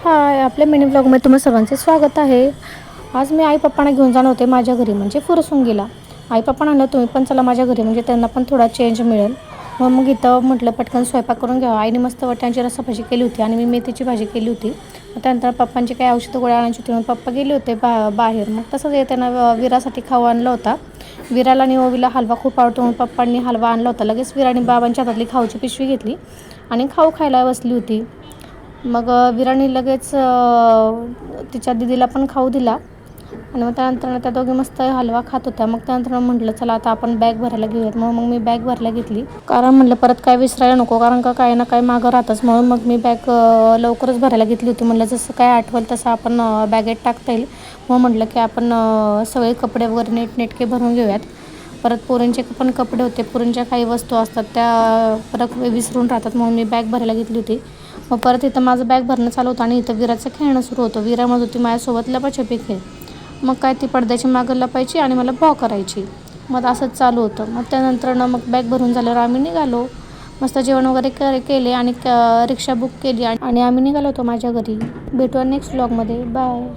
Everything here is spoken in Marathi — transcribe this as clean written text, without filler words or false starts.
हाय, आपल्या मिनी ब्लॉगमध्ये तुम्हा सर्वांचे स्वागत आहे. आज मी आई पप्पांना घेऊन जाणार होते माझ्या घरी, म्हणजे फुरसुंगीला. आई पप्पा म्हणलं तुम्ही पण चला माझ्या घरी, म्हणजे त्यांना पण थोडा चेंज मिळेल. मग इथं म्हटलं पटकन स्वयंपाक करून घ्यावा. आईने मस्त वाटाण्याची रस्साभाजी केली होती आणि मी मेथीची भाजी केली होती. त्यानंतर पप्पांची काही औषधं गोळ्या आणायची होती, मग पप्पा गेले होते बाहेर. मग तसंच येताना विरासाठी खाऊ आणला होता. विराला आणि ओवीला हलवा खूप आवडतो, मग पप्पांनी हलवा आणला होता. लगेच विराने बाबांच्या हातातली खाऊची पिशवी घेतली आणि खाऊ खायला बसली होती. मग विराने लगेच तिच्या दीदीला पण खाऊ दिला आणि मग त्यानंतर त्या दोघी मस्त हलवा खात होत्या. मग त्यानंतर म्हटलं चला आता आपण बॅग भरायला घेऊयात. मग मी बॅग भरायला घेतली, कारण म्हटलं परत काय विसरायला नको, कारण का काही ना काही मागं राहतच. म्हणून मग मी बॅग लवकरच भरायला घेतली होती. म्हटलं जसं काय आठवलं तसं आपण बॅगेत टाकता येईल. मग म्हटलं की आपण सगळे कपडे वगैरे नीटनेटके भरून घेऊयात. परत पोरींचे पण कपडे होते, पोरींच्या काही वस्तू असतात त्या परत विसरून राहतात, म्हणून मी बॅग भरायला घेतली होती. मग परत इथं माझं बॅग भरणं चालू होतं आणि इथं विराचं खेळणं सुरू होतं. विरा म्हणत होती माझ्यासोबत लपाछपी खेळ. मग काय ती पडद्याची मागं लपायची आणि मला भॉ करायची. मग असंच चालू होतं. मग त्यानंतर मग बॅग भरून झाल्यावर आम्ही निघालो. मस्त जेवण वगैरे केले आणि रिक्षा बुक केली आणि आम्ही निघालो होतो माझ्या घरी. भेटूया नेक्स्ट व्लॉगमध्ये. बाय.